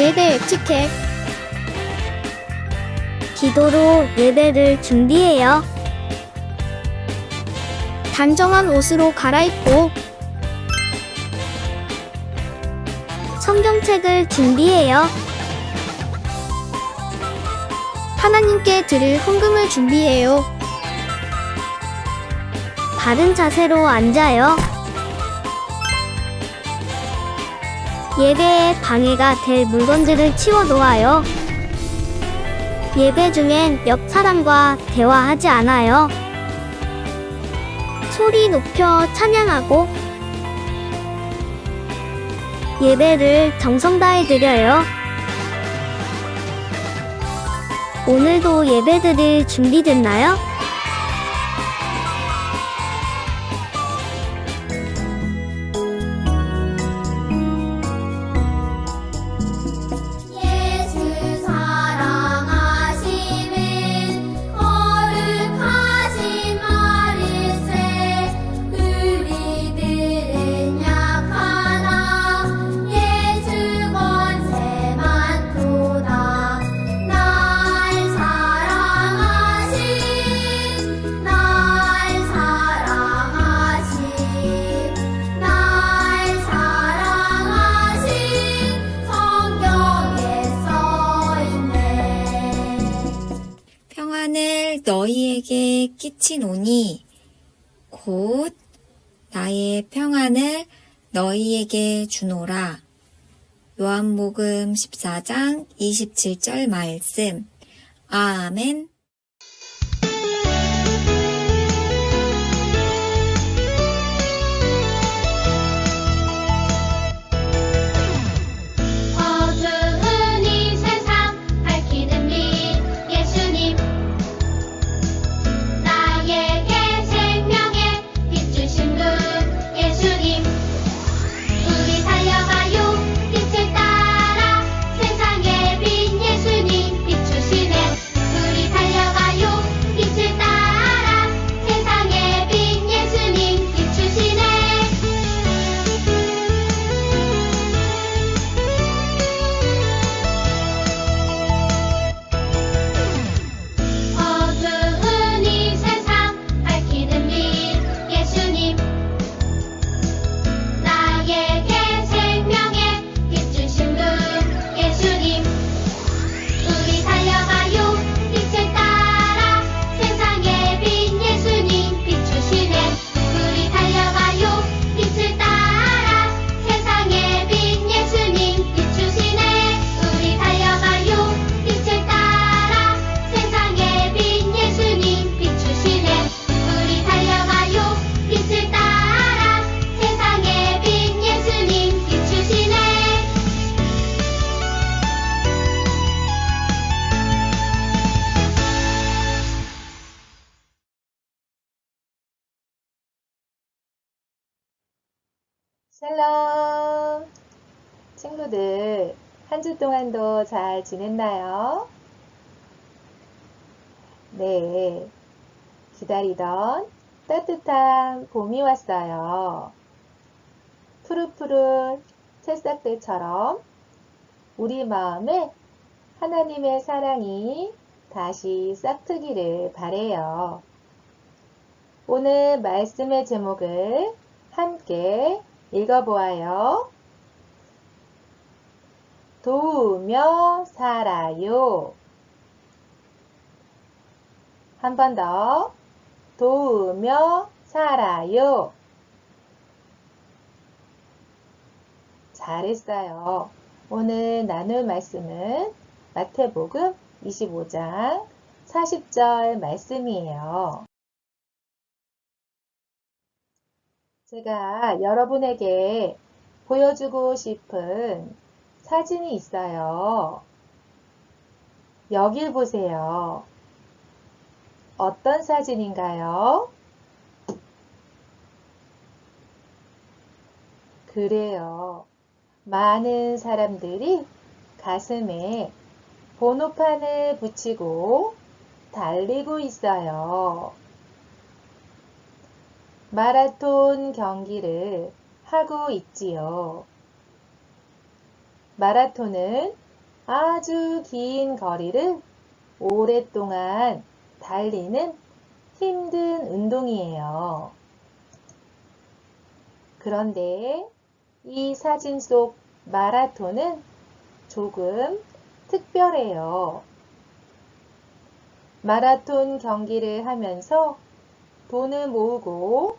예배 에티켓. 기도로 예배를 준비해요. 단정한 옷으로 갈아입고 성경책을 준비해요. 하나님께 드릴 헌금을 준비해요. 바른 자세로 앉아요. 예배에 방해가 될 물건들을 치워 놓아요. 예배 중엔 옆 사람과 대화하지 않아요. 소리 높여 찬양하고 예배를 정성 다해 드려요. 오늘도 예배 드릴 준비됐나요? 예수 사랑하심은 거룩하신 말일세. 우리들은 약하나 예수 권세 많도다. 날 사랑하신 성경에 써있네. 평안을 너희에게 끼치노니 곧 나의 평안을 너희에게 주노라. 요한복음 14장 27절 말씀. 아멘. 어두운 이 세상 밝히는 빛 예수님, 나에게 생명의 빛 주신 분 예수님. 우리 달려가요 빛을 따라, 세상의 빛 예수님 비추시네. 우리 달려가요 빛을 따라, 세상의 빛 예수님 비추시네. 어두운 이 세상 밝히는 빛 예수님, 나에게 생명의 빛 주신 분 예수님. 우리 달려가요 빛을 따라, 세상의 빛 예수님 비추시네. 우리 달려가요 빛을 따라, 세상의 빛 예수님 비추시네. 우리 달려가요 빛을 따라, 세상의 빛 예수님 비추시네. 우리 달려가요 빛을 따라, 세상의 빛 예수님 비추시네. 샬롬! 친구들, 한 주 동안도 잘 지냈나요? 네, 기다리던 따뜻한 봄이 왔어요. 푸릇푸릇 새싹들처럼 우리 마음에 하나님의 사랑이 다시 싹트기를 바래요. 오늘 말씀의 제목을 함께 읽어보아요. 도우며 살아요. 한 번 더. 도우며 살아요. 잘했어요. 오늘 나눌 말씀은 마태복음 25장 40절 말씀이에요. 제가 여러분에게 보여주고 싶은 사진이 있어요. 여길 보세요. 어떤 사진인가요? 그래요. 많은 사람들이 가슴에 번호판을 붙이고 달리고 있어요. 마라톤 경기를 하고 있지요. 마라톤은 아주 긴 거리를 오랫동안 달리는 힘든 운동이에요. 그런데 이 사진 속 마라톤은 조금 특별해요. 마라톤 경기를 하면서 돈을 모으고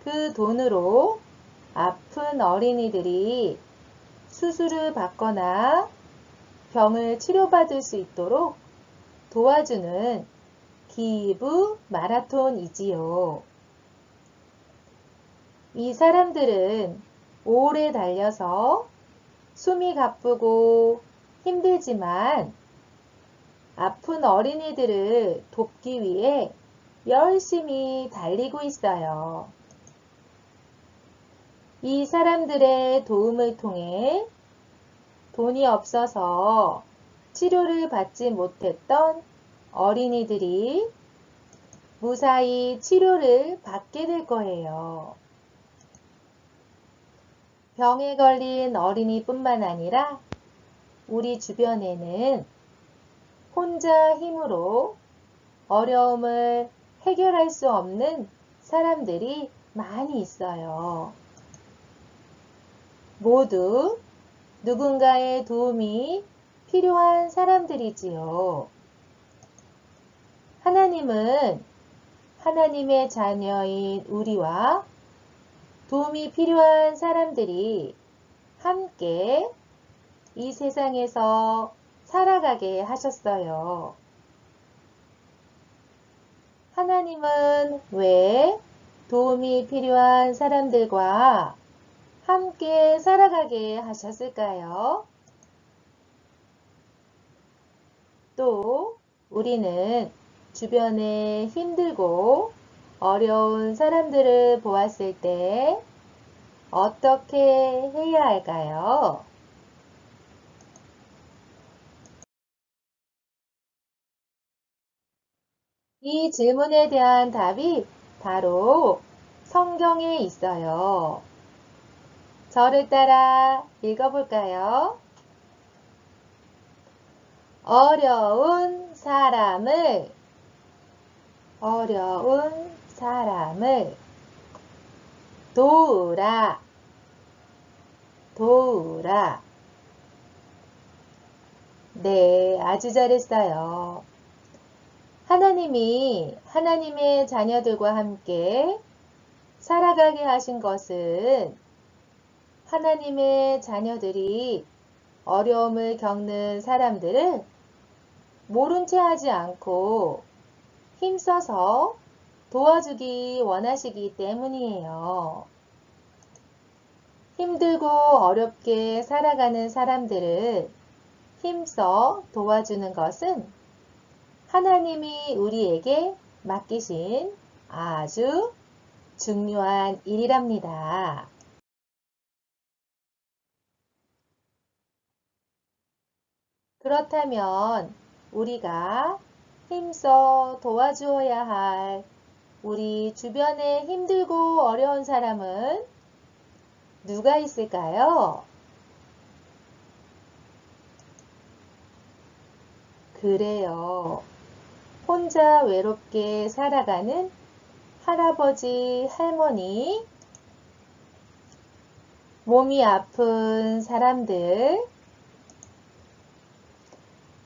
그 돈으로 아픈 어린이들이 수술을 받거나 병을 치료받을 수 있도록 도와주는 기부 마라톤이지요. 이 사람들은 오래 달려서 숨이 가쁘고 힘들지만 아픈 어린이들을 돕기 위해 열심히 달리고 있어요. 이 사람들의 도움을 통해 돈이 없어서 치료를 받지 못했던 어린이들이 무사히 치료를 받게 될 거예요. 병에 걸린 어린이뿐만 아니라 우리 주변에는 혼자 힘으로 어려움을 해결할 수 없는 사람들이 많이 있어요. 모두 누군가의 도움이 필요한 사람들이지요. 하나님은 하나님의 자녀인 우리와 도움이 필요한 사람들이 함께 이 세상에서 살아가게 하셨어요. 하나님은 왜 도움이 필요한 사람들과 함께 살아가게 하셨을까요? 또 우리는 주변에 힘들고 어려운 사람들을 보았을 때 어떻게 해야 할까요? 이 질문에 대한 답이 바로 성경에 있어요. 저를 따라 읽어볼까요? 어려운 사람을 도우라. 네, 아주 잘했어요. 하나님이 하나님의 자녀들과 함께 살아가게 하신 것은 하나님의 자녀들이 어려움을 겪는 사람들을 모른 채 하지 않고 힘써서 도와주기 원하시기 때문이에요. 힘들고 어렵게 살아가는 사람들을 힘써 도와주는 것은 하나님이 우리에게 맡기신 아주 중요한 일이랍니다. 그렇다면 우리가 힘써 도와주어야 할 우리 주변에 힘들고 어려운 사람은 누가 있을까요? 그래요. 혼자 외롭게 살아가는 할아버지, 할머니, 몸이 아픈 사람들,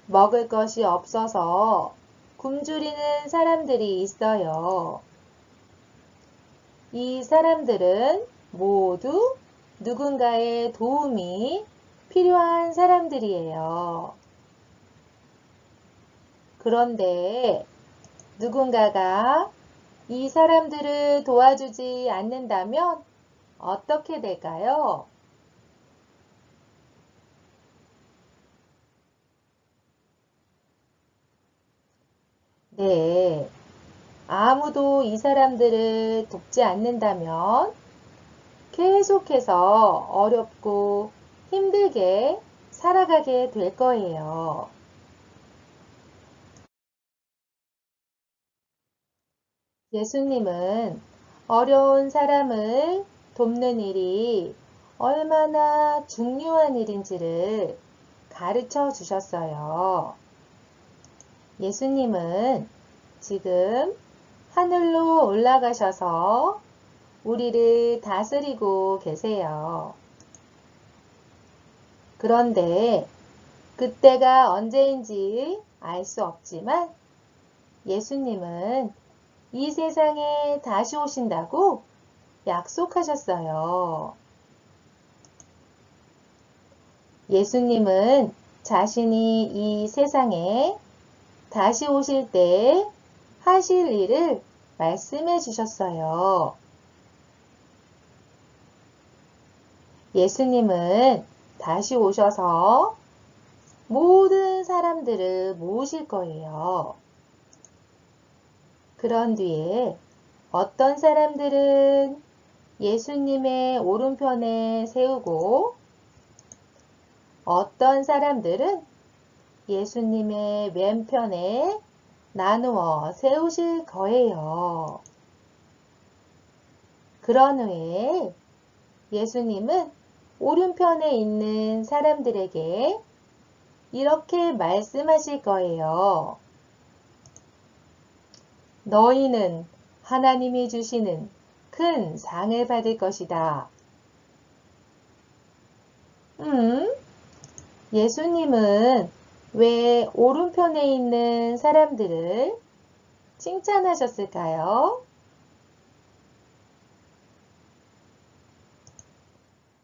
먹을 것이 없어서 굶주리는 사람들이 있어요. 이 사람들은 모두 누군가의 도움이 필요한 사람들이에요. 그런데 누군가가 이 사람들을 도와주지 않는다면 어떻게 될까요? 네, 아무도 이 사람들을 돕지 않는다면 계속해서 어렵고 힘들게 살아가게 될 거예요. 예수님은 어려운 사람을 돕는 일이 얼마나 중요한 일인지를 가르쳐 주셨어요. 예수님은 지금 하늘로 올라가셔서 우리를 다스리고 계세요. 그런데 그때가 언제인지 알 수 없지만 예수님은 이 세상에 다시 오신다고 약속하셨어요. 예수님은 자신이 이 세상에 다시 오실 때 하실 일을 말씀해 주셨어요. 예수님은 다시 오셔서 모든 사람들을 모으실 거예요. 그런 뒤에 어떤 사람들은 예수님의 오른편에 세우고 어떤 사람들은 예수님의 왼편에 나누어 세우실 거예요. 그런 후에 예수님은 오른편에 있는 사람들에게 이렇게 말씀하실 거예요. 너희는 하나님이 주시는 큰 상을 받을 것이다. 예수님은 왜 오른편에 있는 사람들을 칭찬하셨을까요?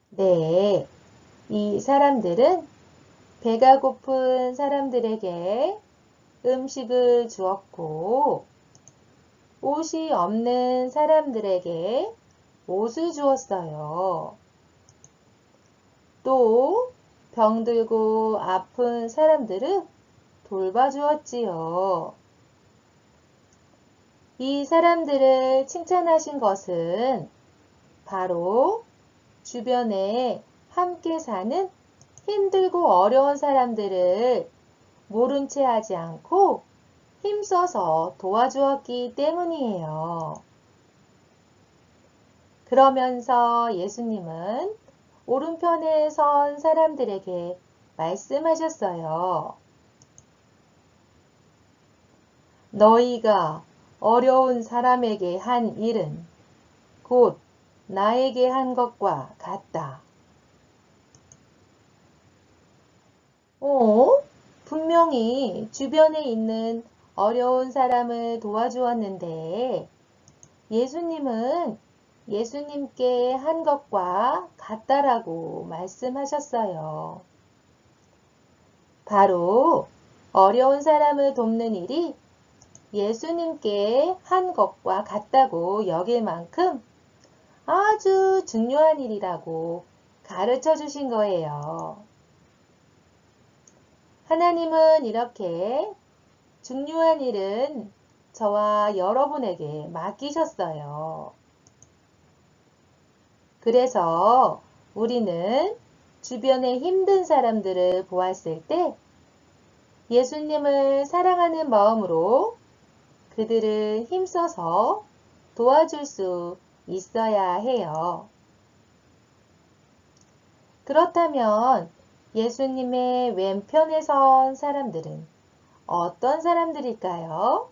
네, 이 사람들은 배가 고픈 사람들에게 음식을 주었고, 옷이 없는 사람들에게 옷을 주었어요. 또 병들고 아픈 사람들을 돌봐주었지요. 이 사람들을 칭찬하신 것은 바로 주변에 함께 사는 힘들고 어려운 사람들을 모른 채 하지 않고 힘써서 도와주었기 때문이에요. 그러면서 예수님은 오른편에 선 사람들에게 말씀하셨어요. 너희가 어려운 사람에게 한 일은 곧 나에게 한 것과 같다. 분명히 주변에 있는 어려운 사람을 도와주었는데 예수님은 예수님께 한 것과 같다라고 말씀하셨어요. 바로 어려운 사람을 돕는 일이 예수님께 한 것과 같다고 여길 만큼 아주 중요한 일이라고 가르쳐 주신 거예요. 하나님은 이렇게 중요한 일은 저와 여러분에게 맡기셨어요. 그래서 우리는 주변에 힘든 사람들을 보았을 때 예수님을 사랑하는 마음으로 그들을 힘써서 도와줄 수 있어야 해요. 그렇다면 예수님의 왼편에 선 사람들은 어떤 사람들일까요?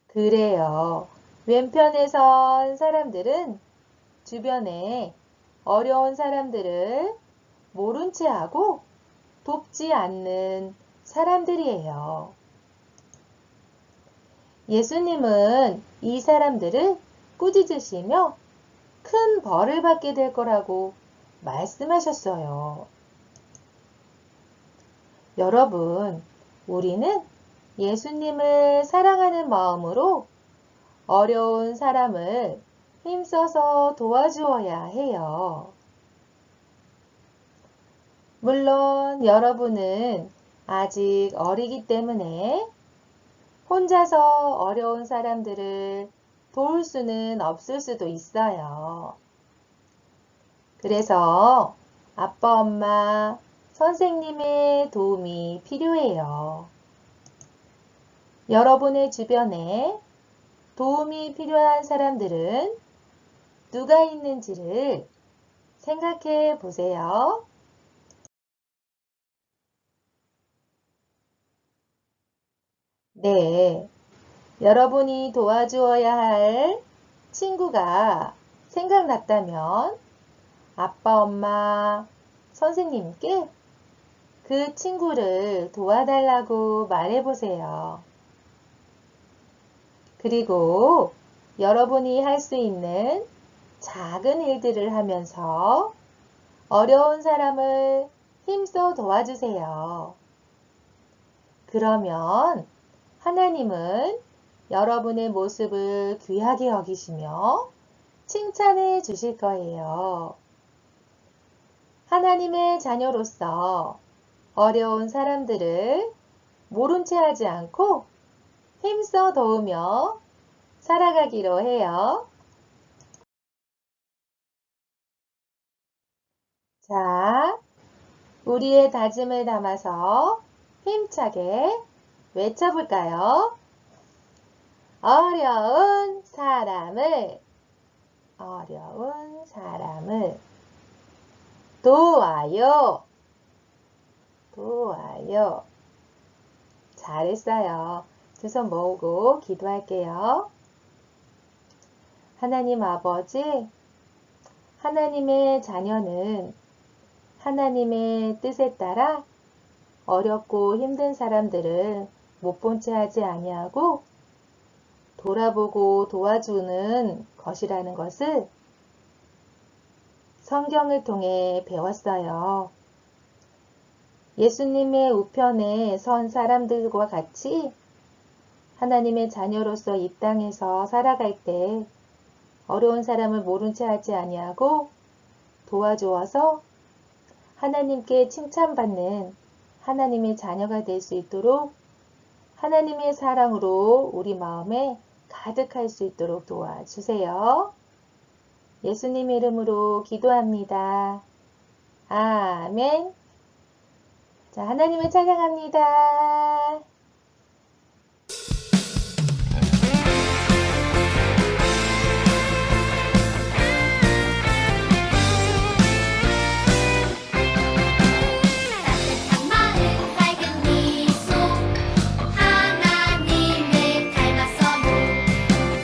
그래요. 왼편에 선 사람들은 주변에 어려운 사람들을 모른 채 하고 돕지 않는 사람들이에요. 예수님은 이 사람들을 꾸짖으시며 큰 벌을 받게 될 거라고 말씀하셨어요. 여러분, 우리는 예수님을 사랑하는 마음으로 어려운 사람을 힘써서 도와주어야 해요. 물론 여러분은 아직 어리기 때문에 혼자서 어려운 사람들을 도울 수는 없을 수도 있어요. 그래서 아빠, 엄마, 선생님의 도움이 필요해요. 여러분의 주변에 도움이 필요한 사람들은 누가 있는지를 생각해 보세요. 네, 여러분이 도와주어야 할 친구가 생각났다면 아빠, 엄마, 선생님께 그 친구를 도와달라고 말해보세요. 그리고 여러분이 할 수 있는 작은 일들을 하면서 어려운 사람을 힘써 도와주세요. 그러면 하나님은 여러분의 모습을 귀하게 여기시며 칭찬해 주실 거예요. 하나님의 자녀로서 어려운 사람들을 모른 채 하지 않고 힘써 도우며 살아가기로 해요. 자, 우리의 다짐을 담아서 힘차게 외쳐볼까요? 어려운 사람을 도와요. 잘했어요. 두 손 모으고 기도할게요. 하나님 아버지, 하나님의 자녀는 하나님의 뜻에 따라 어렵고 힘든 사람들을 못 본 채 하지 아니하고 돌아보고 도와주는 것이라는 것을 성경을 통해 배웠어요. 예수님의 우편에 선 사람들과 같이 하나님의 자녀로서 이 땅에서 살아갈 때 어려운 사람을 모른 채 하지 아니하고 도와주어서 하나님께 칭찬받는 하나님의 자녀가 될 수 있도록 하나님의 사랑으로 우리 마음에 가득할 수 있도록 도와주세요. 예수님 이름으로 기도합니다. 아멘. 자, 하나님을 찬양합니다. 따뜻한 마음 밝은 미소 하나님을 닮았어요.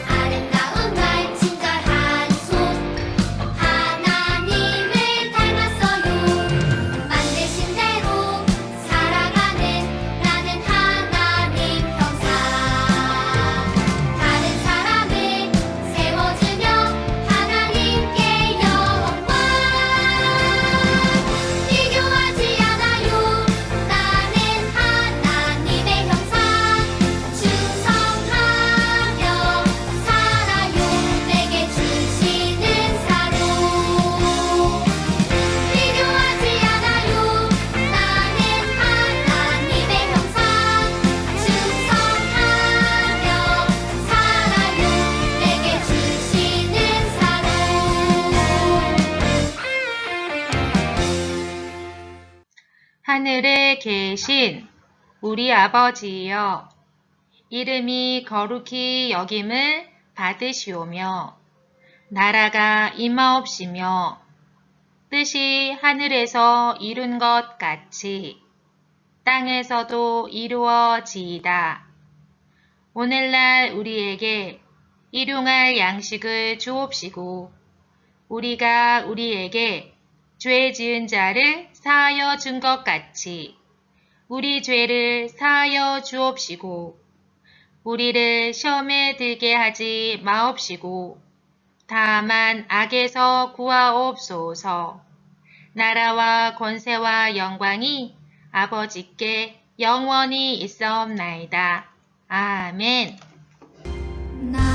아름다운 말 친절한 손 하나님을 닮았어요. 만드신 대로 살아가는 나는 하나님 형상. 다른 사람을 세워주며 하나님께 영광. 비교하지 않아요. 나는 하나님의 형상. 충성하며 살아요. 내게 주시는 사로. 비교하지 않아요. 나는 하나님의 형상. 충성하며 살아요. 내게 주시는 사로. 하늘에 계신 우리 아버지여, 이름이 거룩히 여김을 받으시오며, 나라가 임하옵시며, 뜻이 하늘에서 이룬 것 같이 땅에서도 이루어지이다. 오늘날 우리에게 일용할 양식을 주옵시고, 우리가 우리에게 죄 지은 자를 사하여 준 것 같이 우리 죄를 사하여 주옵시고, 우리를 시험에 들게 하지 마옵시고, 다만 악에서 구하옵소서. 나라와 권세와 영광이 아버지께 영원히 있사옵나이다. 아멘. 나